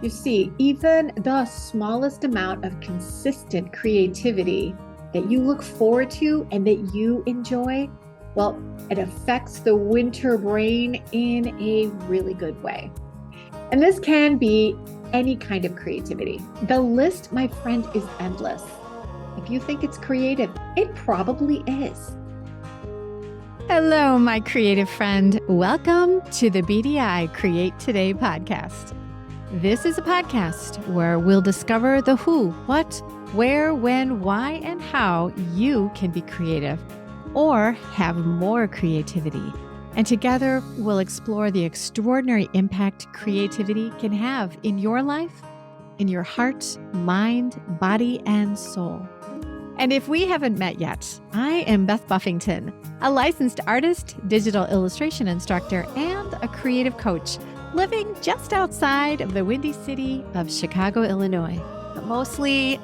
You see, even the smallest amount of consistent creativity that you look forward to and that you enjoy, well, it affects the winter brain in a really good way. And this can be any kind of creativity. The list, my friend, is endless. If you think it's creative, it probably is. Hello, my creative friend. Welcome to the BDI Create Today podcast. This is a podcast where we'll discover the who, what, where, when, why, and how you can be creative or have more creativity. And together, we'll explore the extraordinary impact creativity can have in your life, in your heart, mind, body, and soul. And if we haven't met yet, I am Beth Buffington, a licensed artist, digital illustration instructor, and a creative coach living just outside of the windy city of Chicago, Illinois. But mostly,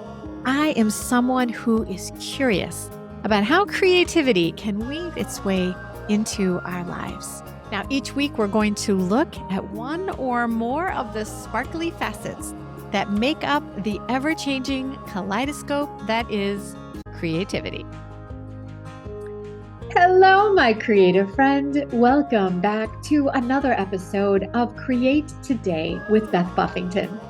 I am someone who is curious about how creativity can weave its way into our lives. Now, each week we're going to look at one or more of the sparkly facets that make up the ever-changing kaleidoscope that is creativity. Hello, my creative friend. Welcome back to another episode of Create Today with Beth Buffington.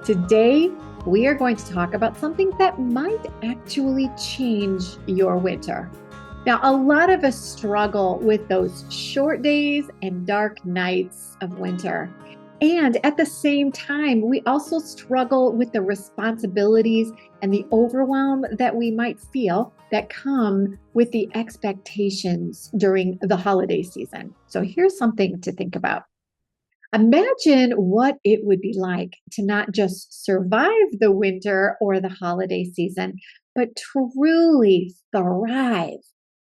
Today, we are going to talk about something that might actually change your winter. Now, a lot of us struggle with those short days and dark nights of winter. And at the same time, we also struggle with the responsibilities and the overwhelm that we might feel that come with the expectations during the holiday season. So here's something to think about. Imagine what it would be like to not just survive the winter or the holiday season, but truly thrive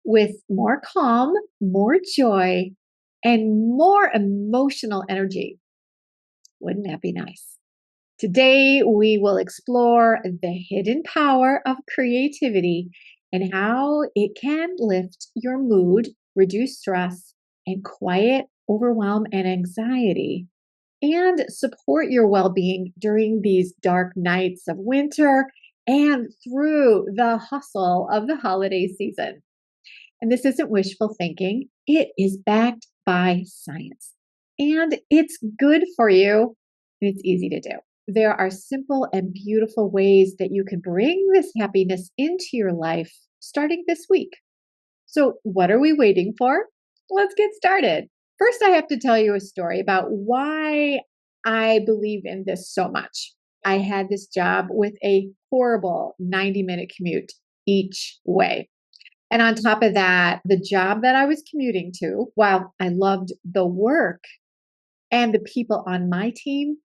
with more calm, more joy, and more emotional energy. Wouldn't that be nice? Today, we will explore the hidden power of creativity and how it can lift your mood, reduce stress, and quiet overwhelm and anxiety, and support your well-being during these dark nights of winter and through the hustle of the holiday season. And this isn't wishful thinking. It is backed by science. And it's good for you, and it's easy to do. There are simple and beautiful ways that you can bring this happiness into your life starting this week. So, what are we waiting for? Let's get started. First, I have to tell you a story about why I believe in this so much. I had this job with a horrible 90-minute commute each way. And on top of that, the job that I was commuting to, while I loved the work and the people on my team,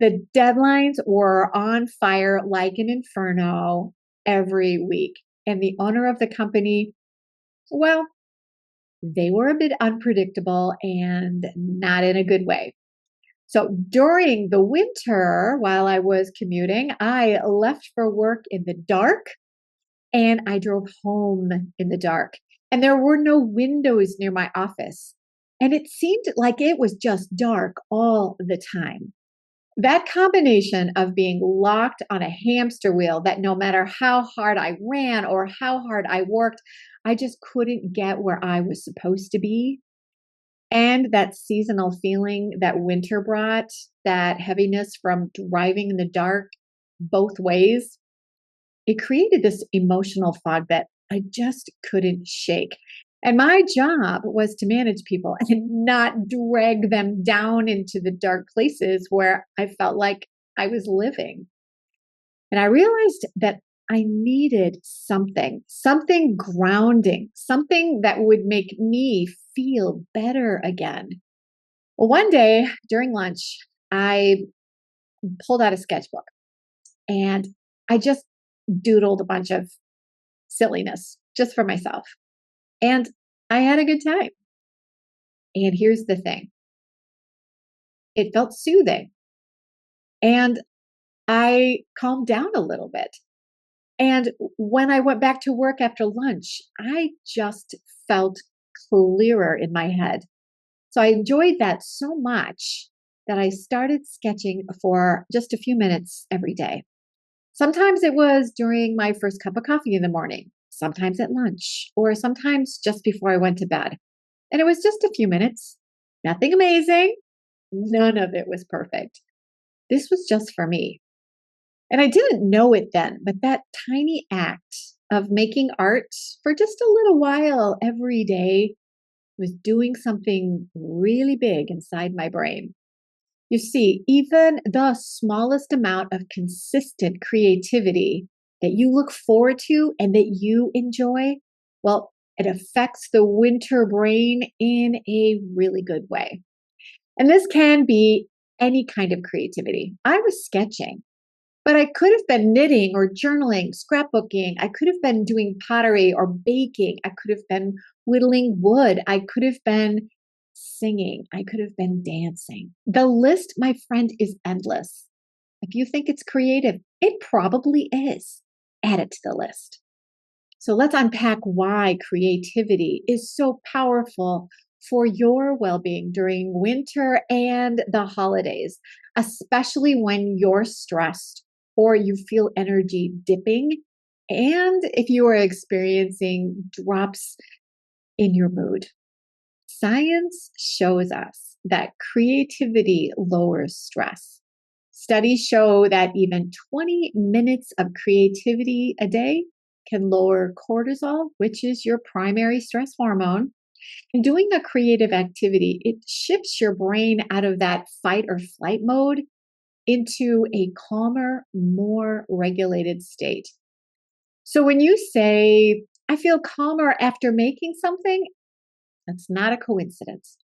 the deadlines were on fire like an inferno every week. And the owner of the company, well, they were a bit unpredictable and not in a good way. So during the winter, while I was commuting, I left for work in the dark and I drove home in the dark. And there were no windows near my office. And it seemed like it was just dark all the time. That combination of being locked on a hamster wheel that no matter how hard I ran or how hard I worked, I just couldn't get where I was supposed to be. And that seasonal feeling that winter brought, that heaviness from driving in the dark both ways, it created this emotional fog that I just couldn't shake. And my job was to manage people and not drag them down into the dark places where I felt like I was living. And I realized that I needed something grounding, something that would make me feel better again. Well, one day during lunch, I pulled out a sketchbook and I just doodled a bunch of silliness just for myself. And I had a good time. And here's the thing. It felt soothing. And I calmed down a little bit. And when I went back to work after lunch, I just felt clearer in my head. So I enjoyed that so much that I started sketching for just a few minutes every day. Sometimes it was during my first cup of coffee in the morning, sometimes at lunch, or sometimes just before I went to bed. And it was just a few minutes. Nothing amazing. None of it was perfect. This was just for me. And I didn't know it then, but that tiny act of making art for just a little while every day was doing something really big inside my brain. You see, even the smallest amount of consistent creativity that you look forward to and that you enjoy, well, it affects the winter brain in a really good way. And this can be any kind of creativity. I was sketching, but I could have been knitting or journaling, scrapbooking. I could have been doing pottery or baking. I could have been whittling wood. I could have been singing. I could have been dancing. The list, my friend, is endless. If you think it's creative, it probably is. Add it to the list. So let's unpack why creativity is so powerful for your well-being during winter and the holidays, especially when you're stressed or you feel energy dipping, and if you are experiencing drops in your mood. Science shows us that creativity lowers stress. Studies show that even 20 minutes of creativity a day can lower cortisol, which is your primary stress hormone. And doing a creative activity, it shifts your brain out of that fight or flight mode into a calmer, more regulated state. So when you say, I feel calmer after making something, that's not a coincidence.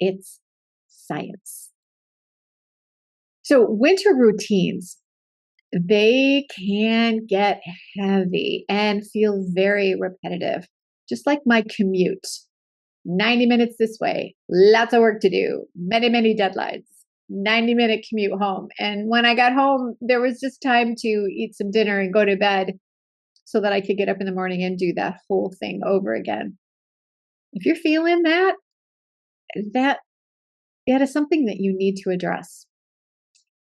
It's science. So winter routines, they can get heavy and feel very repetitive, just like my commute. 90 minutes this way, lots of work to do, many, many deadlines, 90-minute commute home. And when I got home, there was just time to eat some dinner and go to bed so that I could get up in the morning and do that whole thing over again. If you're feeling that is something that you need to address.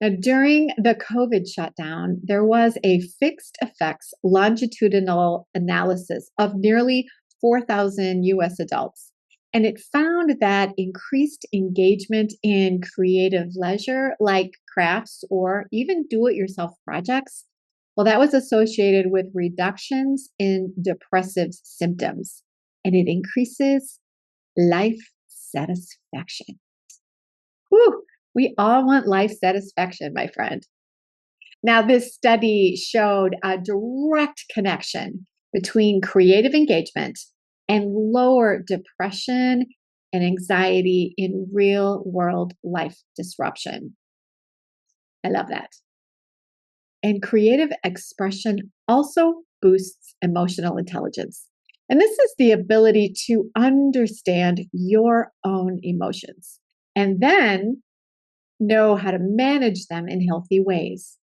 Now, during the COVID shutdown, there was a fixed effects longitudinal analysis of nearly 4,000 US adults. And it found that increased engagement in creative leisure, like crafts or even do it yourself projects, well, that was associated with reductions in depressive symptoms, and it increases life satisfaction. Whew, we all want life satisfaction, my friend. Now, this study showed a direct connection between creative engagement and lower depression and anxiety in real world life disruption. I love that. And creative expression also boosts emotional intelligence. And this is the ability to understand your own emotions and then know how to manage them in healthy ways.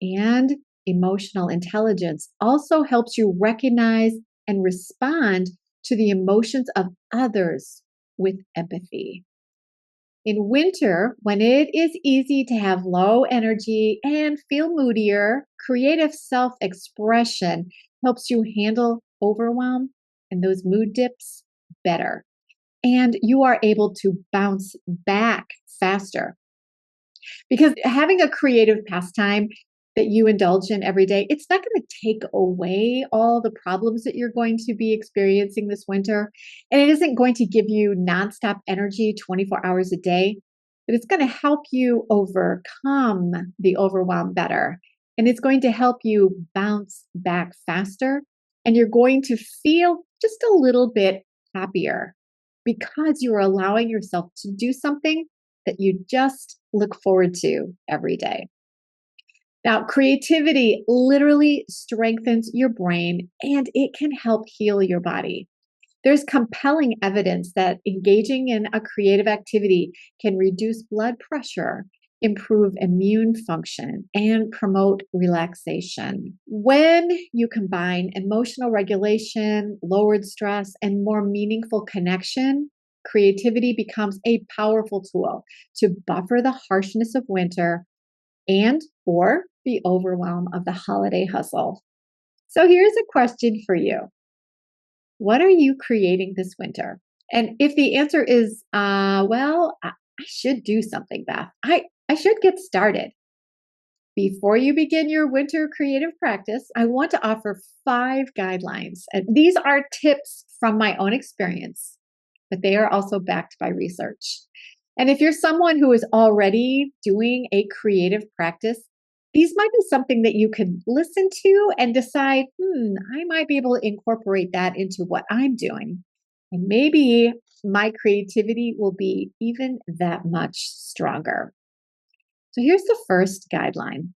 And emotional intelligence also helps you recognize and respond to the emotions of others with empathy. In winter, when it is easy to have low energy and feel moodier, creative self-expression helps you handle overwhelm and those mood dips better. And you are able to bounce back faster. Because having a creative pastime that you indulge in every day, it's not going to take away all the problems that you're going to be experiencing this winter. And it isn't going to give you nonstop energy 24 hours a day, but it's going to help you overcome the overwhelm better. And it's going to help you bounce back faster. And you're going to feel just a little bit happier because you are allowing yourself to do something that you just look forward to every day. Now, creativity literally strengthens your brain and it can help heal your body. There's compelling evidence that engaging in a creative activity can reduce blood pressure, improve immune function, and promote relaxation. When you combine emotional regulation, lowered stress, and more meaningful connection, creativity becomes a powerful tool to buffer the harshness of winter and or the overwhelm of the holiday hustle. So here's a question for you. What are you creating this winter? And if the answer is, I should do something, Beth. I should get started. Before you begin your winter creative practice, I want to offer 5 guidelines. And these are tips from my own experience, but they are also backed by research. And if you're someone who is already doing a creative practice, these might be something that you could listen to and decide, I might be able to incorporate that into what I'm doing. And maybe my creativity will be even that much stronger. So here's the first guideline.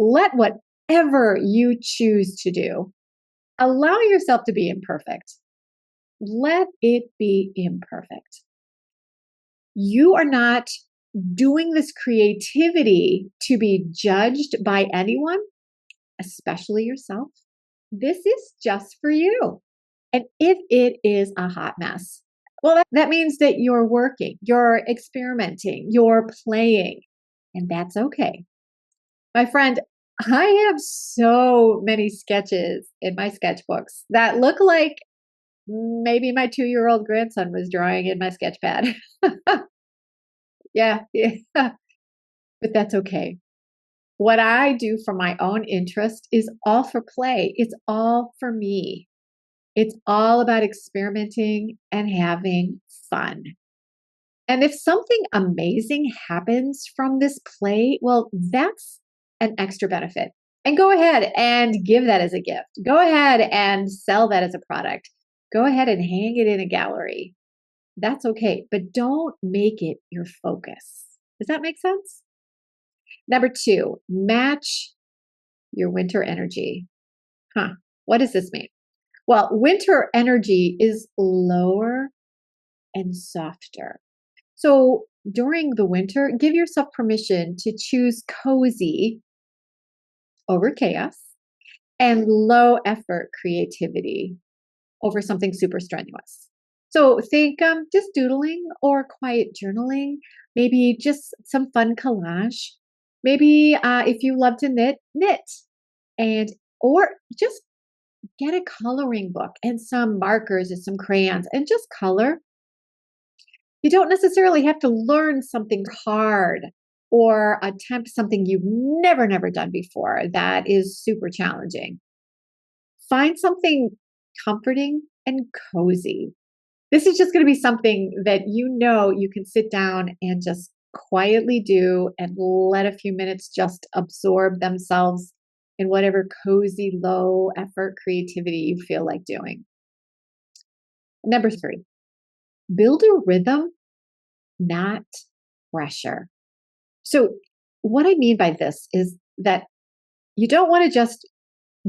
Let whatever you choose to do, allow yourself to be imperfect. Let it be imperfect. You are not doing this creativity to be judged by anyone, especially yourself. This is just for you. And if it is a hot mess, well, that means that you're working, you're experimenting, you're playing, and that's okay. My friend, I have so many sketches in my sketchbooks that look like maybe my 2-year-old grandson was drawing in my sketch pad. Yeah. But that's okay. What I do for my own interest is all for play. It's all for me. It's all about experimenting and having fun. And if something amazing happens from this play, well, that's an extra benefit. And go ahead and give that as a gift. Go ahead and sell that as a product. Go ahead and hang it in a gallery. That's okay, but don't make it your focus. Does that make sense? Number 2, match your winter energy. What does this mean? Well, winter energy is lower and softer. So during the winter, give yourself permission to choose cozy over chaos and low effort creativity over something super strenuous. So think just doodling or quiet journaling, maybe just some fun collage. Maybe if you love to knit, and or just get a coloring book and some markers and some crayons and just color. You don't necessarily have to learn something hard or attempt something you've never done before that is super challenging. Find something comforting and cozy. This is just going to be something that you can sit down and just quietly do and let a few minutes just absorb themselves in whatever cozy, low effort creativity you feel like doing. Number 3, build a rhythm, not pressure. So what I mean by this is that you don't want to just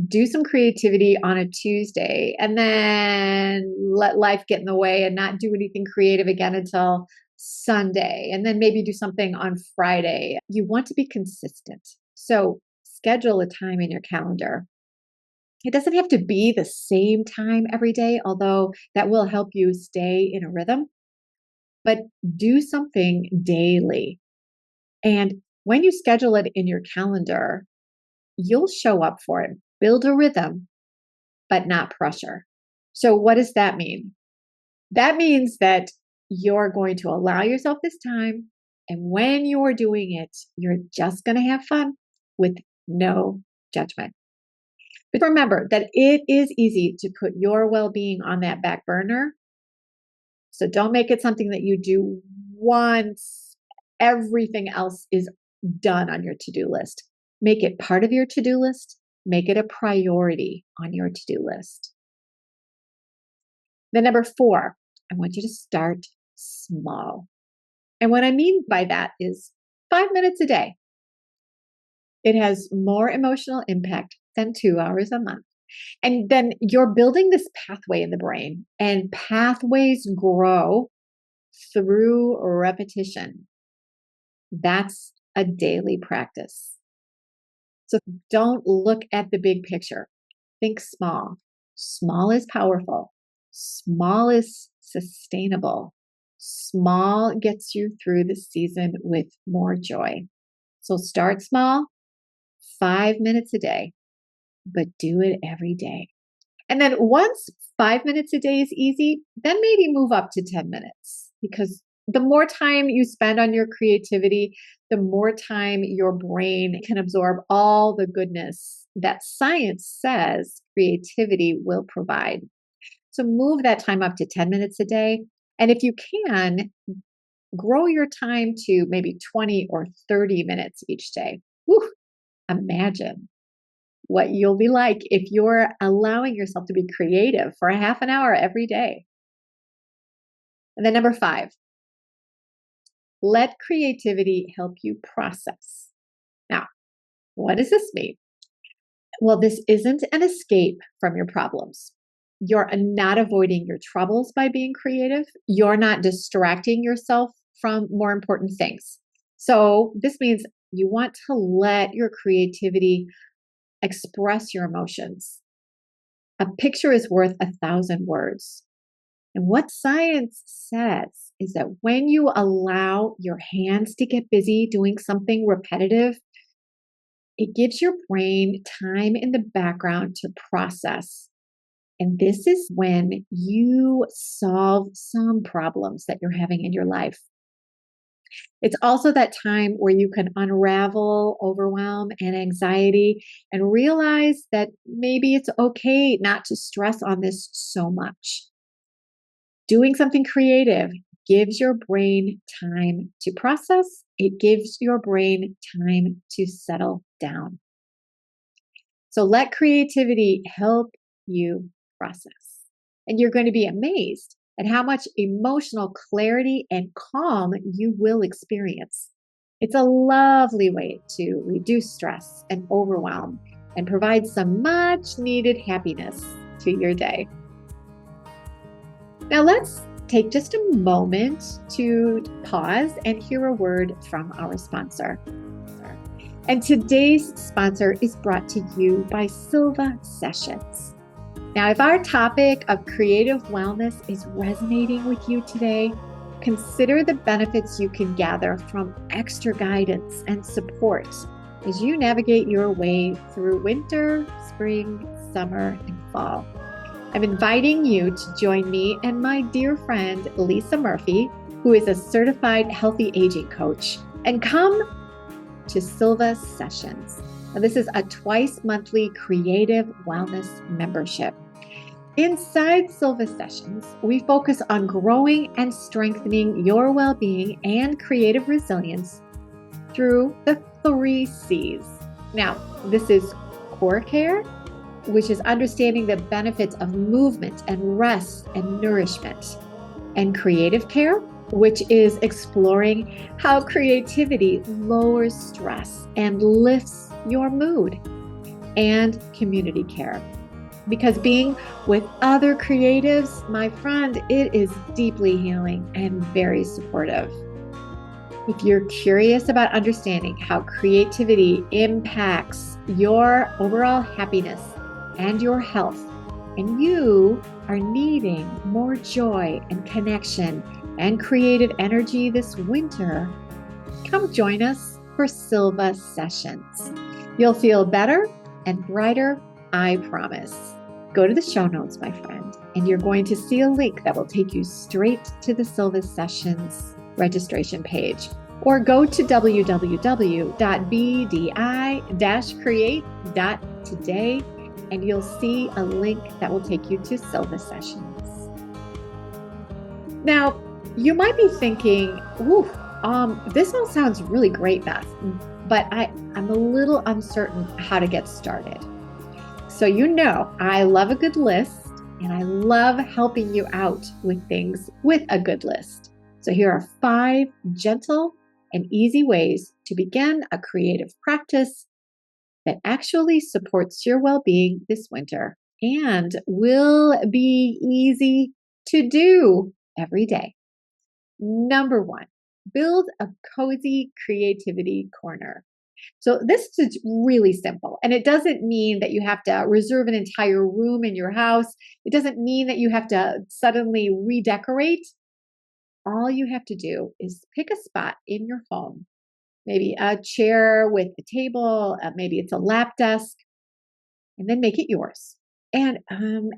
do some creativity on a Tuesday and then let life get in the way and not do anything creative again until Sunday, and then maybe do something on Friday. You want to be consistent. So schedule a time in your calendar. It doesn't have to be the same time every day, although that will help you stay in a rhythm, but do something daily. And when you schedule it in your calendar, you'll show up for it. Build a rhythm, but not pressure. So what does that mean? That means that you're going to allow yourself this time. And when you're doing it, you're just going to have fun with no judgment. But remember that it is easy to put your well-being on that back burner. So don't make it something that you do once everything else is done on your to-do list. Make it part of your to-do list. Make it a priority on your to-do list. Then number 4, I want you to start small. And what I mean by that is 5 minutes a day. It has more emotional impact than 2 hours a month. And then you're building this pathway in the brain, and pathways grow through repetition. That's a daily practice. So don't look at the big picture. Think small. Small is powerful. Small is sustainable. Small gets you through the season with more joy. So start small, 5 minutes a day, but do it every day. And then once 5 minutes a day is easy, then maybe move up to 10 minutes, because the more time you spend on your creativity, the more time your brain can absorb all the goodness that science says creativity will provide. So move that time up to 10 minutes a day. And if you can, grow your time to maybe 20 or 30 minutes each day. Whew, imagine what you'll be like if you're allowing yourself to be creative for a half an hour every day. And then number 5, let creativity help you process. Now, what does this mean? Well, this isn't an escape from your problems. You're not avoiding your troubles by being creative. You're not distracting yourself from more important things. So this means you want to let your creativity express your emotions. A picture is worth 1,000 words. And what science says is that when you allow your hands to get busy doing something repetitive, it gives your brain time in the background to process. And this is when you solve some problems that you're having in your life. It's also that time where you can unravel overwhelm and anxiety and realize that maybe it's okay not to stress on this so much. Doing something creative gives your brain time to process. It gives your brain time to settle down. So let creativity help you process. And you're going to be amazed at how much emotional clarity and calm you will experience. It's a lovely way to reduce stress and overwhelm and provide some much needed happiness to your day. Now let's take just a moment to pause and hear a word from our sponsor. And today's sponsor is brought to you by Silva Sessions. Now, if our topic of creative wellness is resonating with you today, consider the benefits you can gather from extra guidance and support as you navigate your way through winter, spring, summer, and fall. I'm inviting you to join me and my dear friend, Lisa Murphy, who is a certified healthy aging coach, and come to Silva Sessions. Now, this is a twice monthly creative wellness membership. Inside Silva Sessions, we focus on growing and strengthening your well-being and creative resilience through the 3 C's. Now, this is core care, which is understanding the benefits of movement and rest and nourishment, and creative care, which is exploring how creativity lowers stress and lifts your mood, and community care. Because being with other creatives, my friend, it is deeply healing and very supportive. If you're curious about understanding how creativity impacts your overall happiness and your health, and you are needing more joy and connection and creative energy this winter, come join us for Silva Sessions. You'll feel better and brighter, I promise. Go to the show notes, my friend, and you're going to see a link that will take you straight to the Silva Sessions registration page. Or go to www.bdi-create.today and you'll see a link that will take you to Silva Sessions. Now, you might be thinking, this all sounds really great, Beth, but I'm a little uncertain how to get started. So I love a good list, and I love helping you out with things with a good list. So here are 5 gentle and easy ways to begin a creative practice that actually supports your well-being this winter and will be easy to do every day. Number 1, build a cozy creativity corner. So this is really simple, and it doesn't mean that you have to reserve an entire room in your house. It doesn't mean that you have to suddenly redecorate. all you have to do is pick a spot in your home, maybe a chair with a table, maybe it's a lap desk, and then make it yours. And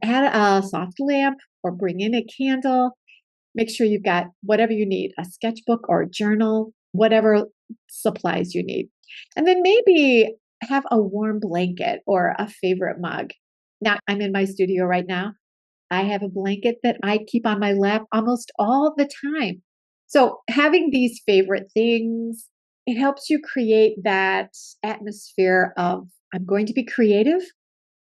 add a soft lamp or bring in a candle. Make sure you've got whatever you need, a sketchbook or a journal, whatever supplies you need. And then maybe have a warm blanket or a favorite mug. Now, I'm in my studio right now. I have a blanket that I keep on my lap almost all the time. So having these favorite things, it helps you create that atmosphere of I'm going to be creative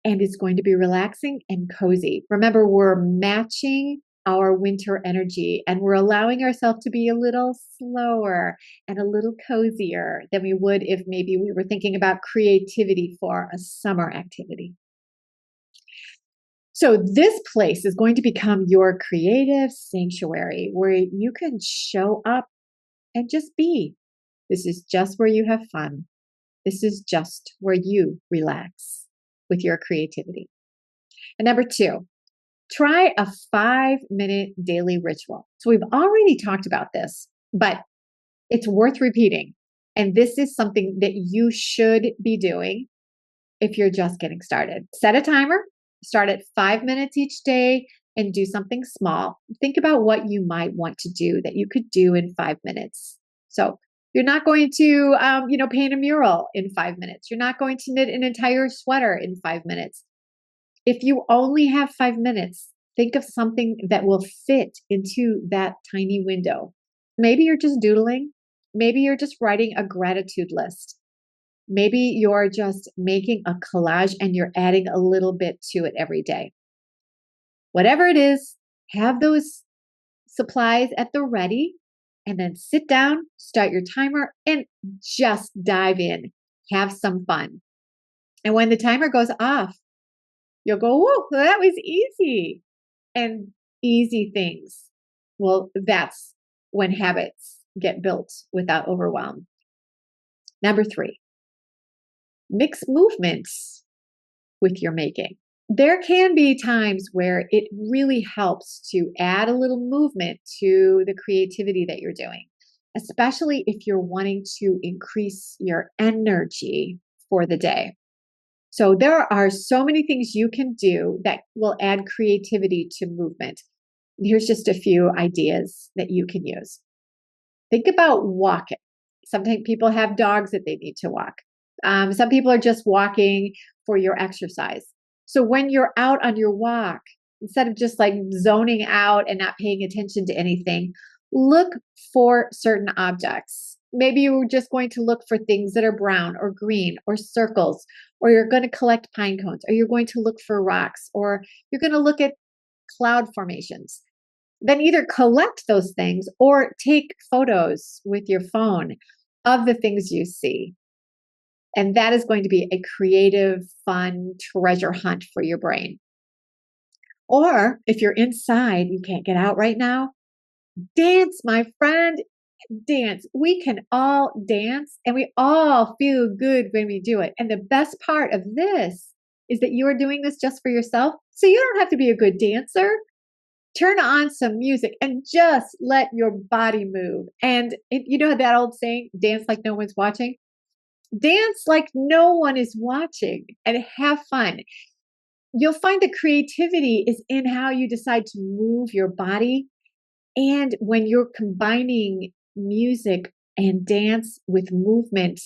and it's going to be relaxing and cozy. Remember, we're matching our winter energy and we're allowing ourselves to be a little slower and a little cozier than we would if maybe we were thinking about creativity for a summer activity. So this place is going to become your creative sanctuary where you can show up and just be. This is just where you have fun. This is just where you relax with your creativity. And number 2, try a 5-minute daily ritual. So we've already talked about this, but it's worth repeating. And this is something that you should be doing if you're just getting started. Set a timer, start at 5 minutes each day and do something small. Think about what you might want to do that you could do in 5 minutes. So you're not going to, paint a mural in 5 minutes. You're not going to knit an entire sweater in 5 minutes. If you only have 5 minutes, think of something that will fit into that tiny window. Maybe you're just doodling. Maybe you're just writing a gratitude list. Maybe you're just making a collage and you're adding a little bit to it every day. Whatever it is, have those supplies at the ready and then sit down, start your timer, and just dive in. Have some fun. And when the timer goes off, you'll go, whoa, that was easy. And easy things, well, that's when habits get built without overwhelm. Number 3, mix movements with your making. There can be times where it really helps to add a little movement to the creativity that you're doing, especially if you're wanting to increase your energy for the day. So there are so many things you can do that will add creativity to movement. Here's just a few ideas that you can use. Think about walking. Sometimes people have dogs that they need to walk. Some people are just walking for your exercise. So when you're out on your walk, instead of just like zoning out and not paying attention to anything, look for certain objects. Maybe you're just going to look for things that are brown or green or circles, or you're going to collect pine cones, or you're going to look for rocks, or you're going to look at cloud formations. Then either collect those things or take photos with your phone of the things you see. And that is going to be a creative, fun treasure hunt for your brain. Or if you're inside, you can't get out right now, dance, my friend, dance. We can all dance and we all feel good when we do it. And the best part of this is that you are doing this just for yourself. So you don't have to be a good dancer. Turn on some music and just let your body move. And you know that old saying, dance like no one's watching? Dance like no one is watching and have fun. You'll find the creativity is in how you decide to move your body. And when you're combining music and dance with movement,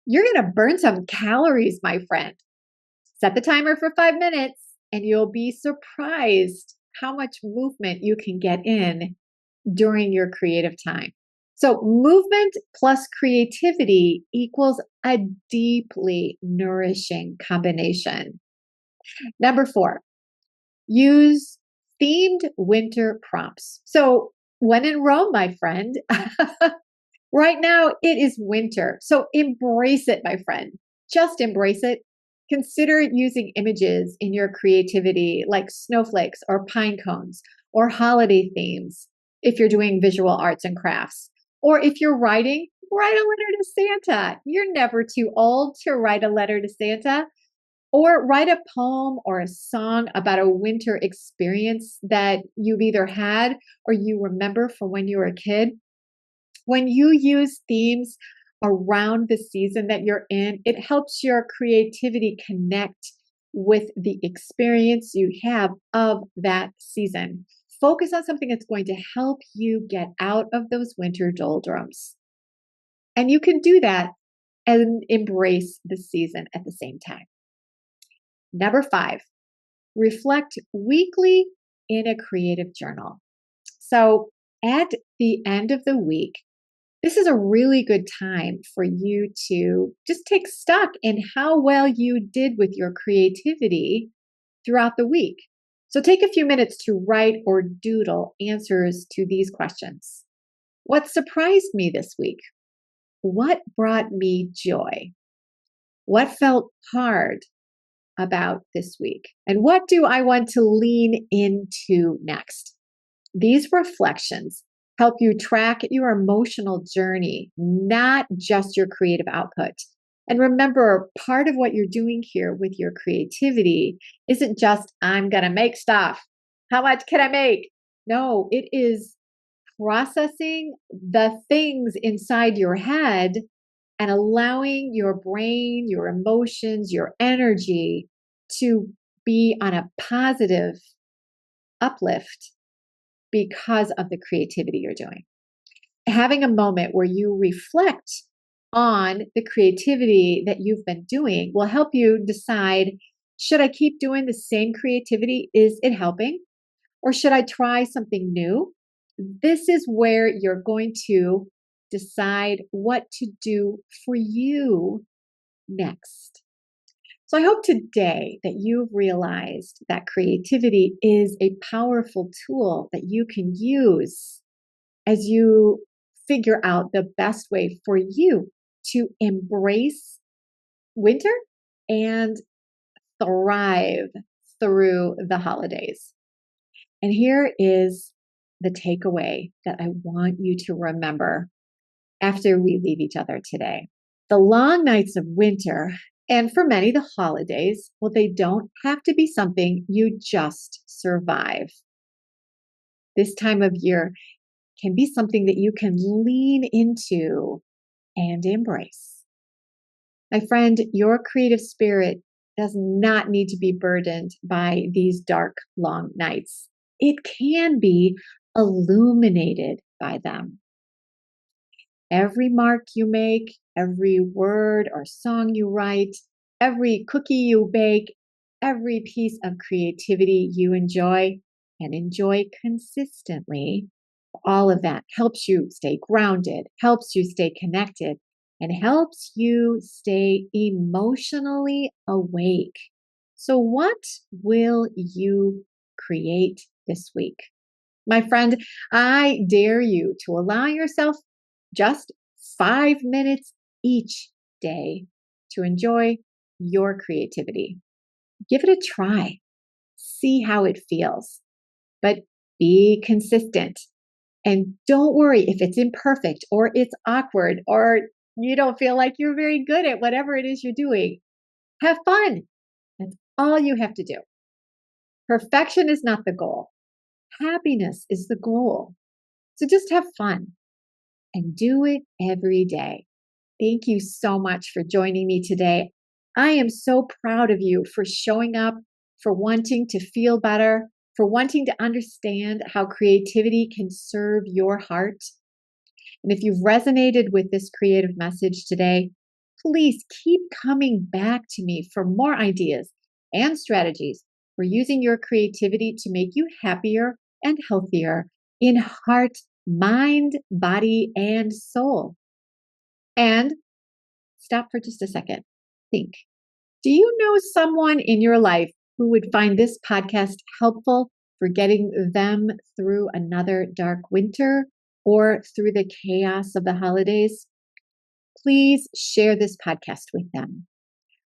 you're going to burn some calories, my friend. Set the timer for 5 minutes and you'll be surprised how much movement you can get in during your creative time. So movement plus creativity equals a deeply nourishing combination. Number 4, use themed winter prompts. So when in Rome, my friend, right now it is winter. So embrace it, my friend. Just embrace it. Consider using images in your creativity like snowflakes or pine cones or holiday themes if you're doing visual arts and crafts. Or if you're writing, write a letter to Santa. You're never too old to write a letter to Santa. Or write a poem or a song about a winter experience that you've either had or you remember from when you were a kid. When you use themes around the season that you're in, it helps your creativity connect with the experience you have of that season. Focus on something that's going to help you get out of those winter doldrums. And you can do that and embrace the season at the same time. Number 5, reflect weekly in a creative journal. So at the end of the week, this is a really good time for you to just take stock in how well you did with your creativity throughout the week. So take a few minutes to write or doodle answers to these questions. What surprised me this week? What brought me joy? What felt hard about this week? And what do I want to lean into next? These reflections help you track your emotional journey, not just your creative output. And remember, part of what you're doing here with your creativity isn't just, I'm going to make stuff. How much can I make? No, it is processing the things inside your head and allowing your brain, your emotions, your energy to be on a positive uplift because of the creativity you're doing. Having a moment where you reflect on the creativity that you've been doing will help you decide, should I keep doing the same creativity? Is it helping? Or should I try something new? This is where you're going to decide what to do for you next. So I hope today that you've realized that creativity is a powerful tool that you can use as you figure out the best way for you to embrace winter and thrive through the holidays. And here is the takeaway that I want you to remember after we leave each other today. The long nights of winter, and for many, the holidays, well, they don't have to be something you just survive. This time of year can be something that you can lean into and embrace. My friend, your creative spirit does not need to be burdened by these dark, long nights. It can be illuminated by them. Every mark you make, every word or song you write, every cookie you bake, every piece of creativity you enjoy and enjoy consistently, all of that helps you stay grounded, helps you stay connected, and helps you stay emotionally awake. So, what will you create this week? My friend, I dare you to allow yourself just 5 minutes each day to enjoy your creativity. Give it a try. See how it feels, but be consistent. And don't worry if it's imperfect or it's awkward or you don't feel like you're very good at whatever it is you're doing. Have fun. That's all you have to do. Perfection is not the goal. Happiness is the goal. So just have fun and do it every day. Thank you so much for joining me today. I am so proud of you for showing up, for wanting to feel better, for wanting to understand how creativity can serve your heart. And if you've resonated with this creative message today, please keep coming back to me for more ideas and strategies for using your creativity to make you happier and healthier in heart, mind, body, and soul. And stop for just a second. Think. Do you know someone in your life who would find this podcast helpful for getting them through another dark winter or through the chaos of the holidays? Please share this podcast with them.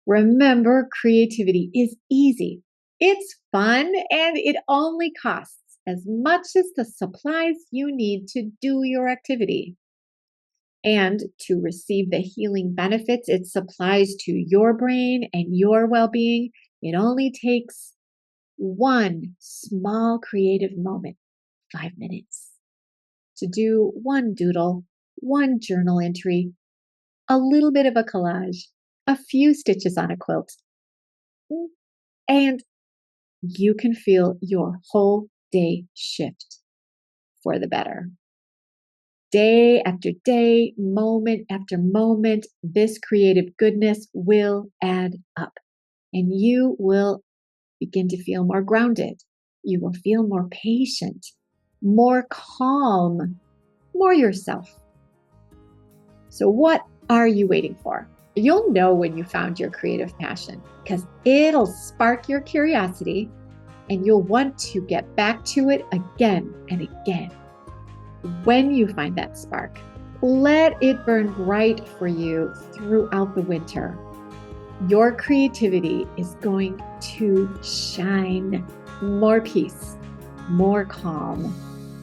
Remember, creativity is easy, it's fun, and it only costs as much as the supplies you need to do your activity. And to receive the healing benefits it supplies to your brain and your well-being, it only takes one small creative moment, 5 minutes, to do one doodle, one journal entry, a little bit of a collage, a few stitches on a quilt, and you can feel your whole day shift for the better. Day after day, moment after moment, this creative goodness will add up, and you will begin to feel more grounded. You will feel more patient, more calm, more yourself. So what are you waiting for? You'll know when you found your creative passion because it'll spark your curiosity and you'll want to get back to it again and again. When you find that spark, let it burn bright for you throughout the winter. Your creativity is going to shine. More peace, more calm,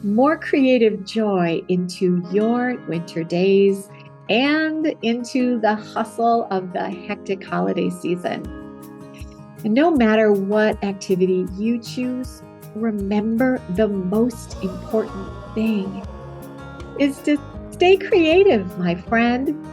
more creative joy into your winter days and into the hustle of the hectic holiday season. And no matter what activity you choose, remember the most important thing is to stay creative, my friend.